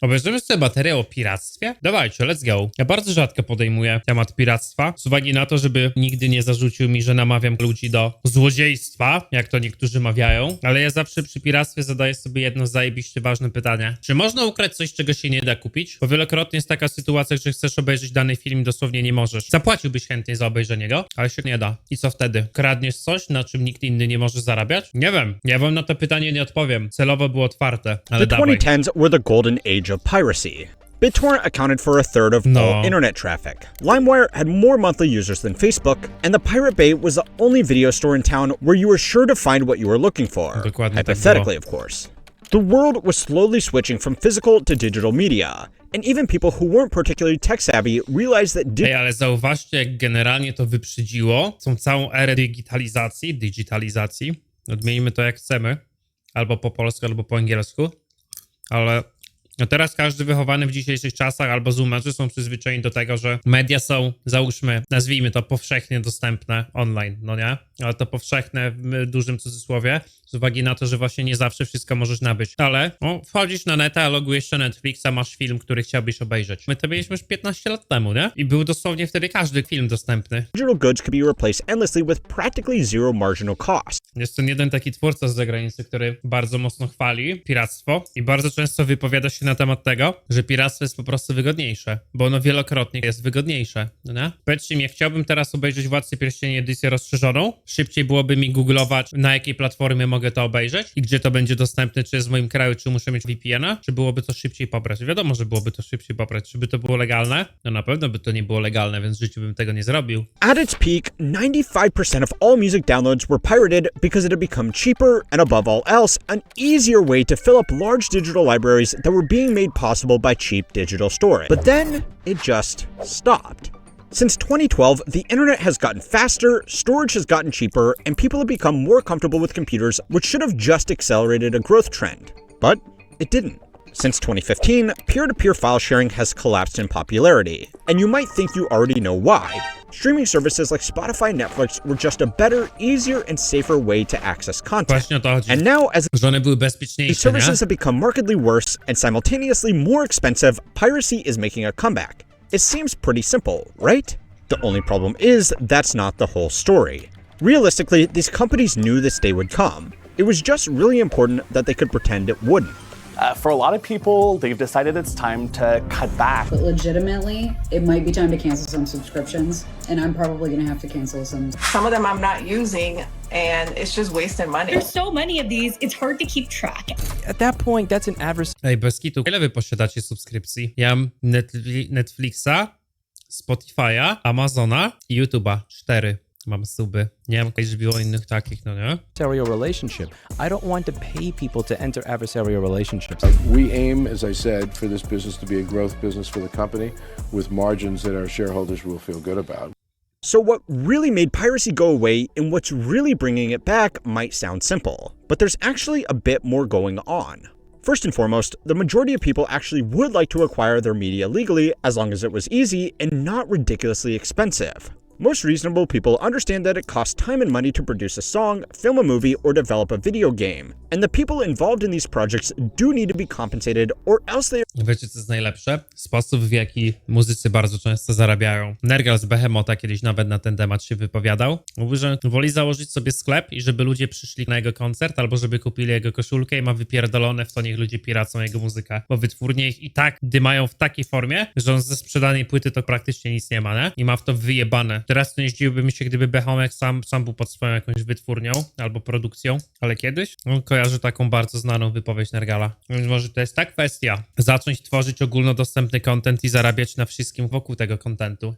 Obejrzymy sobie materiał o piractwie? Dawajcie, let's go. Ja bardzo rzadko podejmuję temat piractwa, z uwagi na to, żeby nigdy nie zarzucił mi, że namawiam ludzi do złodziejstwa, jak to niektórzy mawiają, ale ja zawsze przy piractwie zadaję sobie jedno zajebiście ważne pytanie. Czy można ukraść coś, czego się nie da kupić? Bo wielokrotnie jest taka sytuacja, że chcesz obejrzeć dany film i dosłownie nie możesz. Zapłaciłbyś chętnie za obejrzenie go, ale się nie da. I co wtedy? Kradniesz coś, na czym nikt inny nie może zarabiać? Nie wiem. Ja wam na to pytanie nie odpowiem. Celowo było otwarte, ale The dawaj. 2010s were the golden age of piracy. BitTorrent accounted for a third of all internet traffic. LimeWire had more monthly users than Facebook, and the Pirate Bay was the only video store in town where you were sure to find what you were looking for. Dokładnie Hypothetically, of course. The world was slowly switching from physical to digital media, and even people who weren't particularly tech-savvy realized that Ej, ale zauważcie, jak generalnie to wyprzedziło tą całą erę digitalizacji. Odmienimy to jak chcemy, albo po polsku, albo po angielsku, ale no teraz każdy wychowany w dzisiejszych czasach albo zoomerzy są przyzwyczajeni do tego, że media są, załóżmy, nazwijmy to powszechnie dostępne online, no nie? Ale to powszechne w dużym cudzysłowie, z uwagi na to, że właśnie nie zawsze wszystko możesz nabyć. Ale wchodzisz na neta, logujesz się na Netflixa, masz film, który chciałbyś obejrzeć. My to mieliśmy już 15 lat temu, nie? I był dosłownie wtedy każdy film dostępny. digital goods could be replaced endlessly with practically zero marginal cost. Jest ten jeden taki twórca z zagranicy, który bardzo mocno chwali piractwo i bardzo często wypowiada się na temat tego, że piractwo jest po prostu wygodniejsze, bo ono wielokrotnie jest wygodniejsze, no nie? Powiedzcie mi, jak chciałbym teraz obejrzeć Władcy Pierścieni edycję rozszerzoną, szybciej byłoby mi googlować, na jakiej platformie mogę to obejrzeć i gdzie to będzie dostępne, czy jest w moim kraju, czy muszę mieć VPN-a, czy byłoby to szybciej pobrać. Wiadomo, że byłoby to szybciej pobrać. Czy by to było legalne? No na pewno by to nie było legalne, więc w życiu bym tego nie zrobił. At its peak, 95% of all music downloads were pirated because it had become cheaper and, above all else, an easier way to fill up large digital libraries that were being made possible by cheap digital storage. But then, it just stopped. Since 2012, the internet has gotten faster, storage has gotten cheaper, and people have become more comfortable with computers, which should have just accelerated a growth trend. But it didn't. Since 2015, peer-to-peer file sharing has collapsed in popularity, and you might think you already know why. Streaming services like Spotify and Netflix were just a better, easier, and safer way to access content. Właśnie o to chodzi. And now, as Że one były these bezpieczniejsze, services nie? have become markedly worse and simultaneously more expensive, piracy is making a comeback. It seems pretty simple, right? The only problem is that's not the whole story. Realistically, these companies knew this day would come. It was just really important that they could pretend it wouldn't. For a lot of people, they've decided it's time to cut back. But legitimately, it might be time to cancel some subscriptions, and I'm probably gonna have to cancel some. Some of them I'm not using, and it's just wasting money. There's so many of these, it's hard to keep track. At that point, that's an adverse. Ej, bez kitu. Ile wy posiadacie subskrypcji? Ja mam Netflixa, Spotify'a, Amazona i YouTube'a. 4 mam suby. Nie wiem, jakieś było innych takich, no nie? Adversarial relationship. I don't want to pay people to enter adversarial relationships. We aim, as I said, for this business to be a growth business for the company with margins that our shareholders will feel good about. So what really made piracy go away and what's really bringing it back might sound simple, but there's actually a bit more going on. First and foremost, the majority of people actually would like to acquire their media legally as long as it was easy and not ridiculously expensive. Most reasonable people understand that it costs time and money to produce a song, film a movie, or develop a video game. And the people involved in these projects do need to be compensated, or else they... Wiecie, co jest najlepsze? Sposób, w jaki muzycy bardzo często zarabiają. Nergal z Behemota kiedyś nawet na ten temat się wypowiadał. Mówi, że woli założyć sobie sklep i żeby ludzie przyszli na jego koncert, albo żeby kupili jego koszulkę i ma wypierdolone w to, niech ludzie piracą jego muzykę. Bo wytwórnie ich i tak dymają w takiej formie, że on ze sprzedanej płyty to praktycznie nic nie ma, nie? I ma w to wyjebane. Teraz nie zdziwiłbym się, gdyby Behemoth sam był pod swoją jakąś wytwórnią albo produkcją, ale kiedyś on kojarzy taką bardzo znaną wypowiedź Nergala. Więc może to jest ta kwestia. Zacząć tworzyć ogólnodostępny content i zarabiać na wszystkim wokół tego contentu.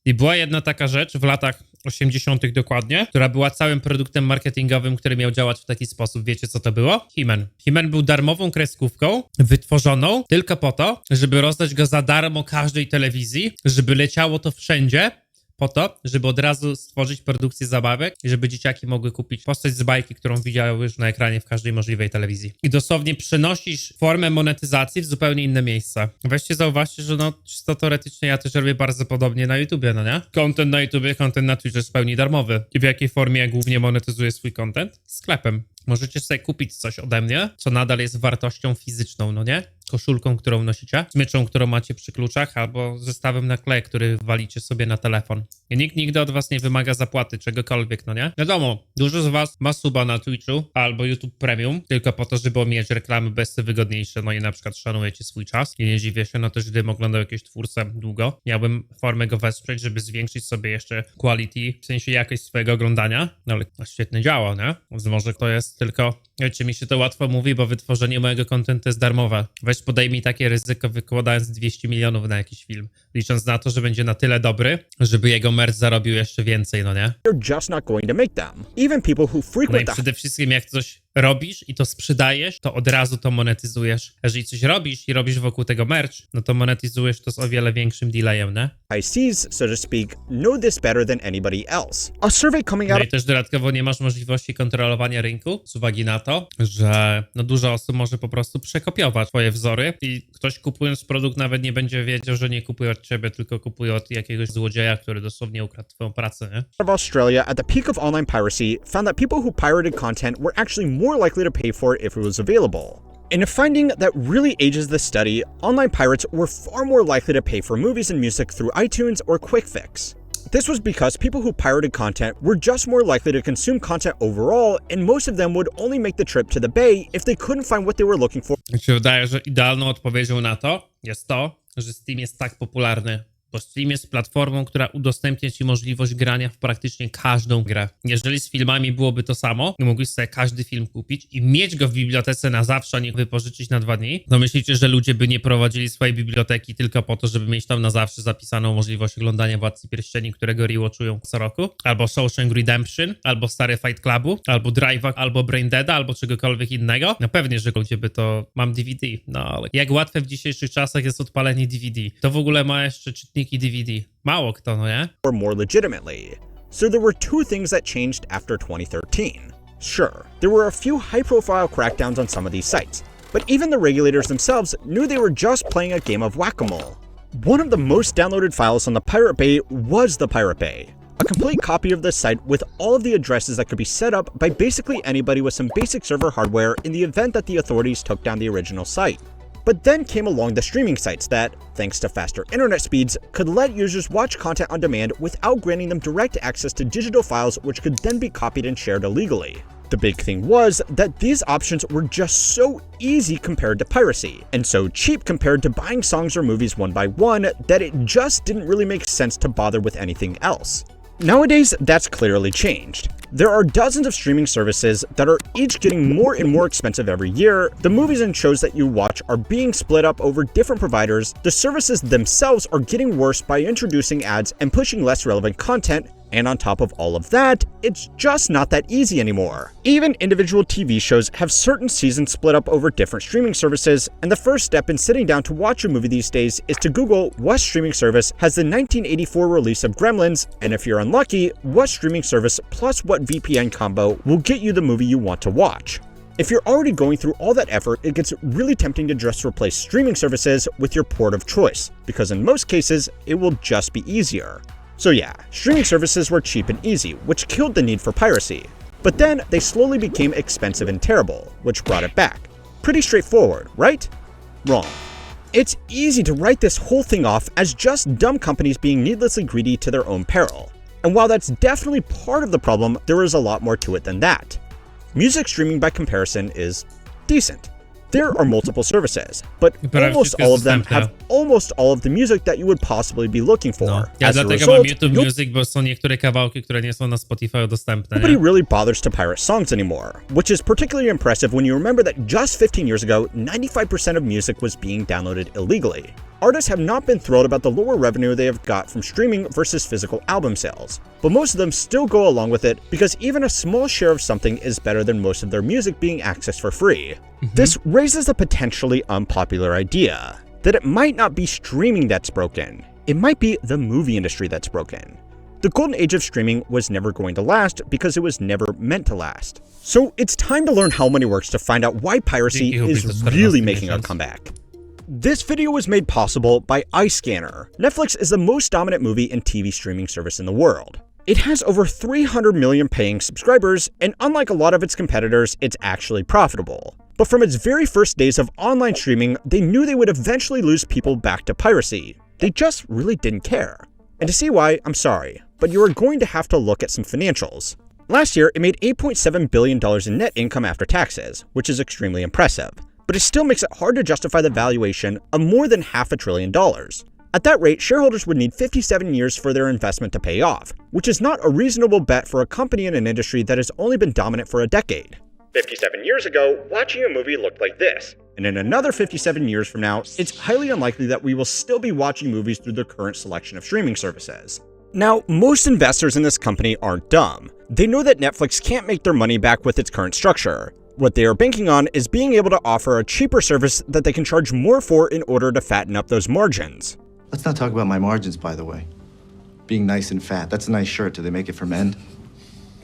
I była jedna taka rzecz w latach 80. dokładnie, która była całym produktem marketingowym, który miał działać w taki sposób. Wiecie, co to było? He-Man. He-Man był darmową kreskówką, wytworzoną tylko po to, żeby rozdać go za darmo każdej telewizji, żeby leciało to wszędzie, po to, żeby od razu stworzyć produkcję zabawek i żeby dzieciaki mogły kupić postać z bajki, którą widziały już na ekranie w każdej możliwej telewizji. I dosłownie przenosisz formę monetyzacji w zupełnie inne miejsca. Weźcie zauważcie, że no czysto teoretycznie ja też robię bardzo podobnie na YouTubie, no nie? Content na YouTubie, content na Twitchu jest w pełni darmowy. I w jakiej formie ja głównie monetyzuję swój content? Sklepem. możecie sobie kupić coś ode mnie, co nadal jest wartością fizyczną, no nie? Koszulką, którą nosicie, smyczą, którą macie przy kluczach, albo zestawem naklejek, który walicie sobie na telefon. I nikt nigdy od was nie wymaga zapłaty, czegokolwiek, no nie? Wiadomo, dużo z was ma suba na Twitchu albo YouTube Premium, tylko po to, żeby omijać reklamy besty wygodniejsze, no i na przykład szanujecie swój czas. I nie dziwię się, no też gdybym oglądał jakiegoś twórcę długo, miałbym formę go wesprzeć, żeby zwiększyć sobie jeszcze quality, w sensie jakość swojego oglądania, no ale świetnie działa, nie? Więc może to jest tylko, wiecie, mi się to łatwo mówi, bo wytworzenie mojego contentu jest darmowe. Weź podejmij takie ryzyko, wykładając 200 milionów na jakiś film, licząc na to, że będzie na tyle dobry, żeby jego merch zarobił jeszcze więcej, no nie? They're just not going to make them. Even people who No i frequent the przede wszystkim jak coś robisz i to sprzedajesz, to od razu to monetyzujesz. Jeżeli coś robisz i robisz wokół tego merch, no to monetyzujesz to z o wiele większym delayem, nie? high seas, so to speak, know this better than anybody else. A survey coming out No i też dodatkowo nie masz możliwości kontrolowania rynku z uwagi na to, że no dużo osób może po prostu przekopiować twoje wzory i ktoś kupując produkt nawet nie będzie wiedział, że nie kupuje od ciebie, tylko kupuje od jakiegoś złodzieja, który dosłownie ukradł twoją pracę, nie? of Australia at the peak of online piracy found that people who pirated content were actually more likely to pay for it if it was available. In a finding that really ages the study, online pirates were far more likely to pay for movies and music through iTunes or Quick Fix. This was because people who pirated content were just more likely to consume content overall, and most of them would only make the trip to the Bay if they couldn't find what they were looking for. Mi się wydaje, że idealną odpowiedzią na to jest to, że Steam jest tak popularny. Bo Steam jest platformą, która udostępnia ci możliwość grania w praktycznie każdą grę. Jeżeli z filmami byłoby to samo, mógłbyś sobie każdy film kupić i mieć go w bibliotece na zawsze, a nie wypożyczyć na 2 dni, to myślicie, że ludzie by nie prowadzili swojej biblioteki tylko po to, żeby mieć tam na zawsze zapisaną możliwość oglądania Władcy Pierścieni, którego rewatchują co roku, albo Shawshank Redemption, albo stary Fight Clubu, albo Drive'a, albo Brain Deada, albo czegokolwiek innego? No pewnie, że ludzie by to... Mam DVD, no ale jak łatwe w dzisiejszych czasach jest odpalenie DVD. To w ogóle ma jeszcze czytniki DVD. Mało kto, no nie? Or more legitimately. So there were two things that changed after 2013. Sure, there were a few high-profile crackdowns on some of these sites, but even the regulators themselves knew they were just playing a game of whack-a-mole. One of the most downloaded files on the Pirate Bay was the Pirate Bay, a complete copy of the site with all of the addresses that could be set up by basically anybody with some basic server hardware in the event that the authorities took down the original site. But then came along the streaming sites that, thanks to faster internet speeds, could let users watch content on demand without granting them direct access to digital files which could then be copied and shared illegally. The big thing was that these options were just so easy compared to piracy, and so cheap compared to buying songs or movies one by one that it just didn't really make sense to bother with anything else. Nowadays, that's clearly changed. There are dozens of streaming services that are each getting more and more expensive every year. The movies and shows that you watch are being split up over different providers. The services themselves are getting worse by introducing ads and pushing less relevant content. And on top of all of that, it's just not that easy anymore. Even individual TV shows have certain seasons split up over different streaming services, and the first step in sitting down to watch a movie these days is to Google what streaming service has the 1984 release of Gremlins, and if you're unlucky, what streaming service plus what VPN combo will get you the movie you want to watch. If you're already going through all that effort, it gets really tempting to just replace streaming services with your port of choice, because in most cases, it will just be easier. So yeah, streaming services were cheap and easy, which killed the need for piracy. But then they slowly became expensive and terrible, which brought it back. Pretty straightforward, right? Wrong. It's easy to write this whole thing off as just dumb companies being needlessly greedy to their own peril. And while that's definitely part of the problem, there is a lot more to it than that. Music streaming by comparison is decent. There are multiple services, but almost all of them have almost all of the music that you would possibly be looking for. No. Ja dlatego mam YouTube Music, bo są niektóre kawałki, które nie są na Spotify dostępne. Nobody really bothers to pirate songs anymore, which is particularly impressive when you remember that just 15 years ago, 95% of music was being downloaded illegally. Artists have not been thrilled about the lower revenue they have got from streaming versus physical album sales, but most of them still go along with it because even a small share of something is better than most of their music being accessed for free. This raises a potentially unpopular idea, that it might not be streaming that's broken, it might be the movie industry that's broken. The golden age of streaming was never going to last because it was never meant to last. So it's time to learn how money works to find out why piracy is really making a comeback. This video was made possible by iScanner. Netflix is the most dominant movie and TV streaming service in the world. It has over 300 million paying subscribers, and unlike a lot of its competitors, it's actually profitable. But from its very first days of online streaming, they knew they would eventually lose people back to piracy. They just really didn't care. And to see why, I'm sorry, but you are going to have to look at some financials. Last year, it made $8.7 billion in net income after taxes, which is extremely impressive. But it still makes it hard to justify the valuation of more than $500 billion. At that rate, shareholders would need 57 years for their investment to pay off, which is not a reasonable bet for a company in an industry that has only been dominant for a decade. 57 years ago, watching a movie looked like this. And in another 57 years from now, it's highly unlikely that we will still be watching movies through the current selection of streaming services. Now, most investors in this company aren't dumb. They know that Netflix can't make their money back with its current structure. What they are banking on is being able to offer a cheaper service that they can charge more for in order to fatten up those margins. Let's not talk about my margins, by the way. Being nice and fat, that's a nice shirt. Do they make it for men?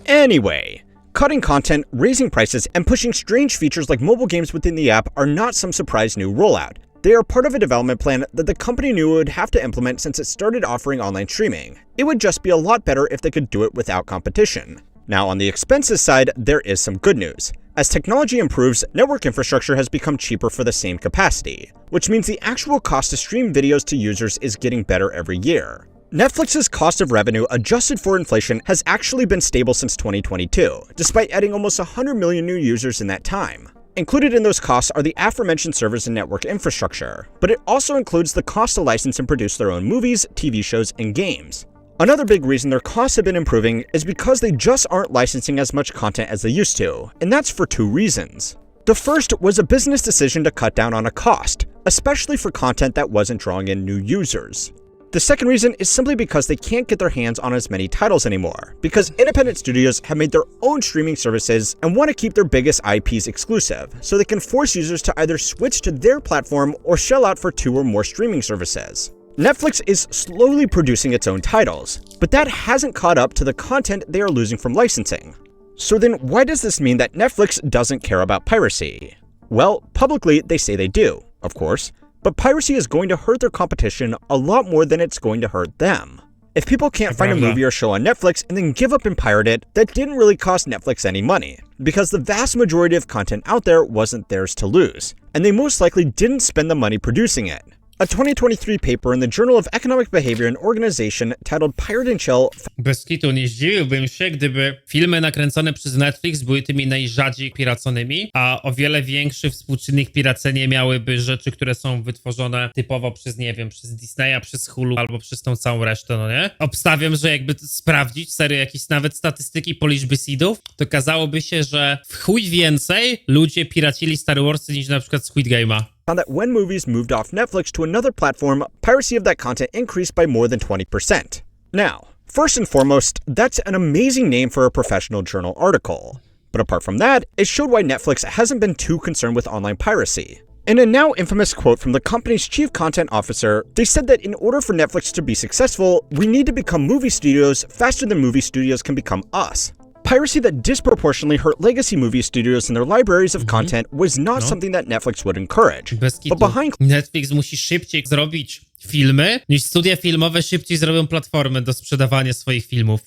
Anyway, cutting content, raising prices, and pushing strange features like mobile games within the app are not some surprise new rollout. They are part of a development plan that the company knew it would have to implement since it started offering online streaming. It would just be a lot better if they could do it without competition. Now, on the expenses side, there is some good news. As technology improves, network infrastructure has become cheaper for the same capacity, which means the actual cost to stream videos to users is getting better every year. Netflix's cost of revenue adjusted for inflation has actually been stable since 2022, despite adding almost 100 million new users in that time. Included in those costs are the aforementioned servers and network infrastructure, but it also includes the cost to license and produce their own movies, TV shows, and games. Another big reason their costs have been improving is because they just aren't licensing as much content as they used to, and that's for two reasons. The first was a business decision to cut down on a cost, especially for content that wasn't drawing in new users. The second reason is simply because they can't get their hands on as many titles anymore, because independent studios have made their own streaming services and want to keep their biggest IPs exclusive, so they can force users to either switch to their platform or shell out for 2 or more streaming services. Netflix is slowly producing its own titles, but that hasn't caught up to the content they are losing from licensing. So then why does this mean that Netflix doesn't care about piracy? Well, publicly they say they do, of course, but piracy is going to hurt their competition a lot more than it's going to hurt them. If people can't find a movie or show on Netflix and then give up and pirate it, that didn't really cost Netflix any money, because the vast majority of content out there wasn't theirs to lose, and they most likely didn't spend the money producing it. A 2023 paper in the Journal of Economic Behavior and Organization titled Pirate and Chill. Bez kitu nie zdziwiłbym się, gdyby filmy nakręcone przez Netflix były tymi najrzadziej piraconymi, a o wiele większy współczynnik piracenia miałyby rzeczy, które są wytworzone typowo przez, nie wiem, przez Disneya, przez Hulu albo przez tą całą resztę, no nie? Obstawiam, że jakby sprawdzić serio jakieś nawet statystyki po liczbie seedów, to kazałoby się, że w chuj więcej ludzie piracili Star Warsy niż na przykład Squid Game'a. Found that when movies moved off Netflix to another platform, piracy of that content increased by more than 20%. Now, first and foremost, that's an amazing name for a professional journal article. But apart from that, it showed why Netflix hasn't been too concerned with online piracy. In a now infamous quote from the company's chief content officer, they said that in order for Netflix to be successful, we need to become movie studios faster than movie studios can become us. Piracy that disproportionately hurt legacy movie studios and their libraries of content was not something that Netflix would encourage. But behind Netflix musi szybciej zrobić filmy, niż studia filmowe szybciej zrobią platformy do sprzedawania swoich filmów.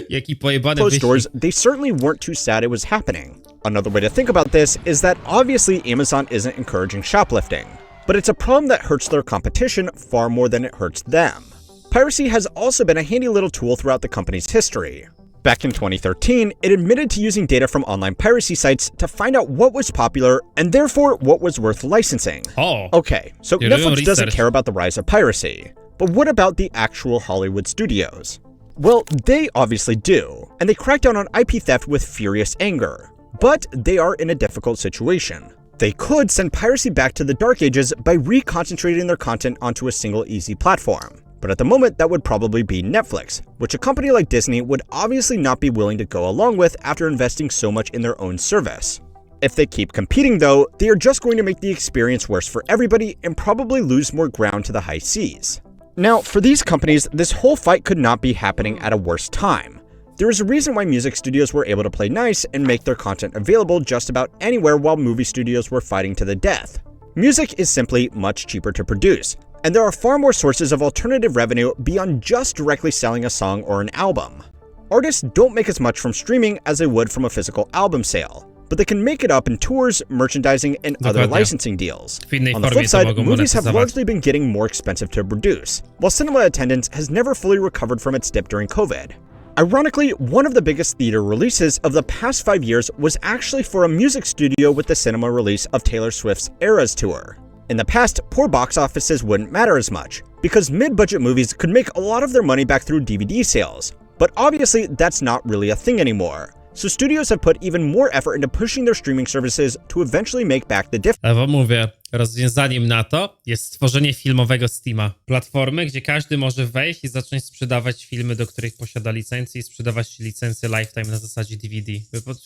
Jaki pojebany closed doors, they certainly weren't too sad it was happening. Another way to think about this is that obviously Amazon isn't encouraging shoplifting, but it's a problem that hurts their competition far more than it hurts them. Piracy has also been a handy little tool throughout the company's history. Back in 2013, it admitted to using data from online piracy sites to find out what was popular and therefore what was worth licensing. Oh. Okay, so Netflix doesn't care about the rise of piracy, but what about the actual Hollywood studios? Well, they obviously do, and they crack down on IP theft with furious anger. But they are in a difficult situation. They could send piracy back to the dark ages by reconcentrating their content onto a single easy platform. But at the moment, that would probably be Netflix, which a company like Disney would obviously not be willing to go along with after investing so much in their own service. If they keep competing though, they are just going to make the experience worse for everybody and probably lose more ground to the high seas. Now, for these companies, this whole fight could not be happening at a worse time. There is a reason why music studios were able to play nice and make their content available just about anywhere while movie studios were fighting to the death. Music is simply much cheaper to produce, and there are far more sources of alternative revenue beyond just directly selling a song or an album. Artists don't make as much from streaming as they would from a physical album sale, but they can make it up in tours, merchandising, and other licensing deals. On the flip side, movies have largely been getting more expensive to produce, while cinema attendance has never fully recovered from its dip during COVID. Ironically, one of the biggest theater releases of the past 5 years was actually for a music studio with the cinema release of Taylor Swift's Eras Tour. In the past, poor box offices wouldn't matter as much, because mid-budget movies could make a lot of their money back through DVD sales. But obviously, that's not really a thing anymore. So studios have put even more effort into pushing their streaming services to eventually make back the difference. Ale wam mówię, rozwiązaniem na to jest stworzenie filmowego Steama. Platformy, gdzie każdy może wejść i zacząć sprzedawać filmy, do których posiada licencję i sprzedawać licencję Lifetime na zasadzie DVD.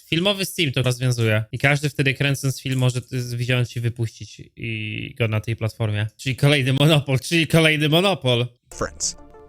Filmowy Steam to rozwiązuje. I każdy wtedy kręcąc film może wziąć i wypuścić i go na tej platformie. Czyli kolejny monopol.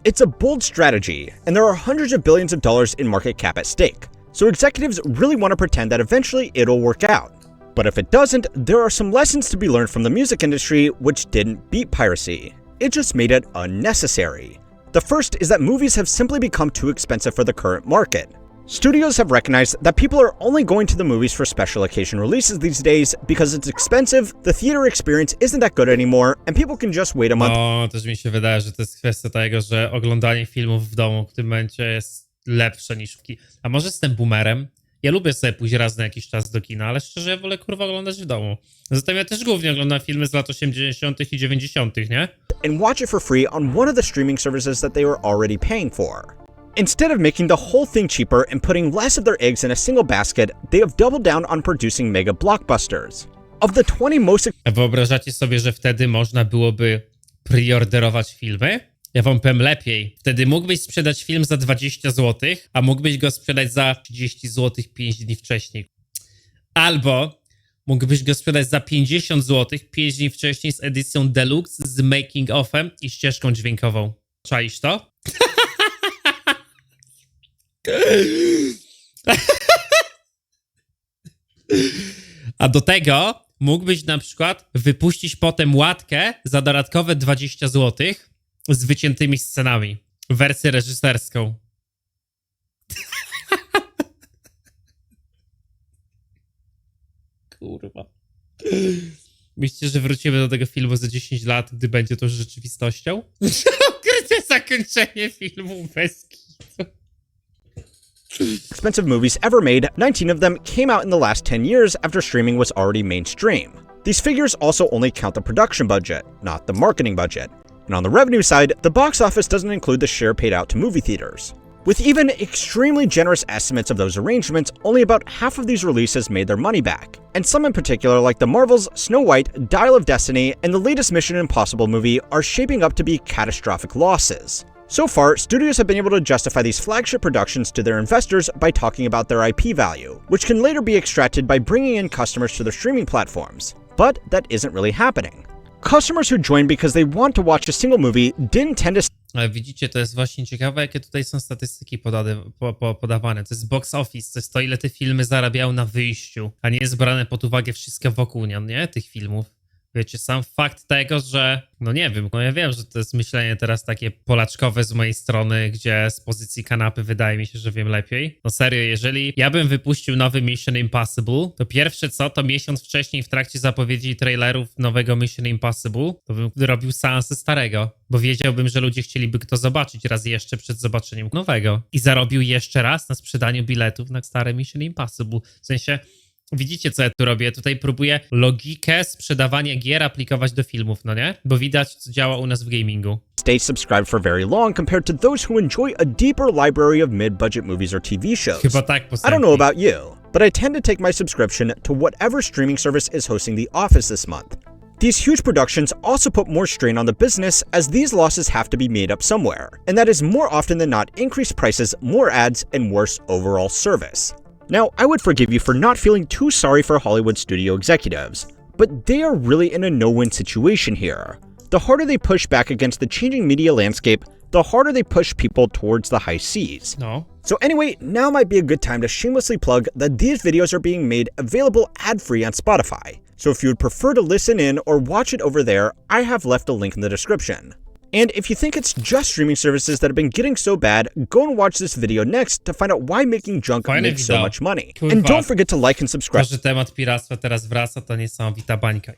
It's a bold strategy, and there are hundreds of billions of dollars in market cap at stake. So executives really want to pretend that eventually it'll work out. But if it doesn't, there are some lessons to be learned from the music industry which didn't beat piracy. It just made it unnecessary. The first is that movies have simply become too expensive for the current market. Studios have recognized that people are only going to the movies for special occasion releases these days because it's expensive, the theater experience isn't that good anymore, and people can just wait a month. No, też mi się wydaje, że to jest kwestia tego, że oglądanie filmów w domu w tym momencie jest lepsze niż A może jestem boomerem? Ja lubię sobie pójść raz na jakiś czas do kina, ale szczerze ja wolę kurwa oglądać w domu. Zatem ja też głównie oglądam filmy z lat 80. i 90., nie? And watch it for free on one of the streaming services that they were already paying for. Instead of making the whole thing cheaper and putting less of their eggs in a single basket, they have doubled down on producing mega blockbusters. Of the 20 most... A wyobrażacie sobie, że wtedy można byłoby preorderować filmy? Ja wam powiem lepiej. Wtedy mógłbyś sprzedać film za 20 zł, a mógłbyś go sprzedać za 30 zł 5 dni wcześniej. Albo mógłbyś go sprzedać za 50 zł 5 dni wcześniej z edycją deluxe, z making offem i ścieżką dźwiękową. Czaisz to? A do tego mógłbyś na przykład wypuścić potem łatkę za dodatkowe 20 zł z wyciętymi scenami. Wersję reżyserską. Kurwa. Myślicie, że wrócimy do tego filmu za 10 lat, gdy będzie to rzeczywistością? Ukryte zakończenie filmu bez kitu. Expensive movies ever made, 19 of them came out in the last 10 years after streaming was already mainstream. These figures also only count the production budget, not the marketing budget. And on the revenue side, the box office doesn't include the share paid out to movie theaters. With even extremely generous estimates of those arrangements, only about half of these releases made their money back. And some in particular, like the Marvels, Snow White, Dial of Destiny, and the latest Mission Impossible movie, are shaping up to be catastrophic losses. So far, studios have been able to justify these flagship productions to their investors by talking about their IP value, which can later be extracted by bringing in customers to their streaming platforms. But that isn't really happening. Customers who join because they want to watch a single movie didn't tend to... Ale widzicie, to jest właśnie ciekawe, jakie tutaj są statystyki podawane. To jest box office, to jest to, ile te filmy zarabiają na wyjściu, a nie jest brane pod uwagę wszystko wokół, nie? Tych filmów. Wiecie, sam fakt tego, że, no nie wiem, no ja wiem, że to jest myślenie teraz takie polaczkowe z mojej strony, gdzie z pozycji kanapy wydaje mi się, że wiem lepiej. No serio, jeżeli ja bym wypuścił nowy Mission Impossible, to pierwsze co, to miesiąc wcześniej w trakcie zapowiedzi trailerów nowego Mission Impossible, to bym robił seansy starego, bo wiedziałbym, że ludzie chcieliby to zobaczyć raz jeszcze przed zobaczeniem nowego. I zarobił jeszcze raz na sprzedaniu biletów na stare Mission Impossible. W sensie... Widzicie, co ja tu robię? Tutaj próbuję logikę sprzedawania gier aplikować do filmów, no nie? Bo widać, co działa u nas w gamingu. Stay subscribed for very long compared to those who enjoy a deeper library of mid-budget movies or TV shows. Chyba tak I don't know about you, but I tend to take my subscription to whatever streaming service is hosting The Office this month. These huge productions also put more strain on the business as these losses have to be made up somewhere, and that is more often than not increased prices, more ads, and worse overall service. Now, I would forgive you for not feeling too sorry for Hollywood studio executives, but they are really in a no-win situation here. The harder they push back against the changing media landscape, the harder they push people towards the high seas. No. So anyway, now might be a good time to shamelessly plug that these videos are being made available ad-free on Spotify. So if you would prefer to listen in or watch it over there, I have left a link in the description. And if you think it's just streaming services that have been getting so bad, go and watch this video next to find out why making junk makes so much money. And don't forget to like and subscribe. To, że temat piractwa teraz wraca, to niesamowita bańka.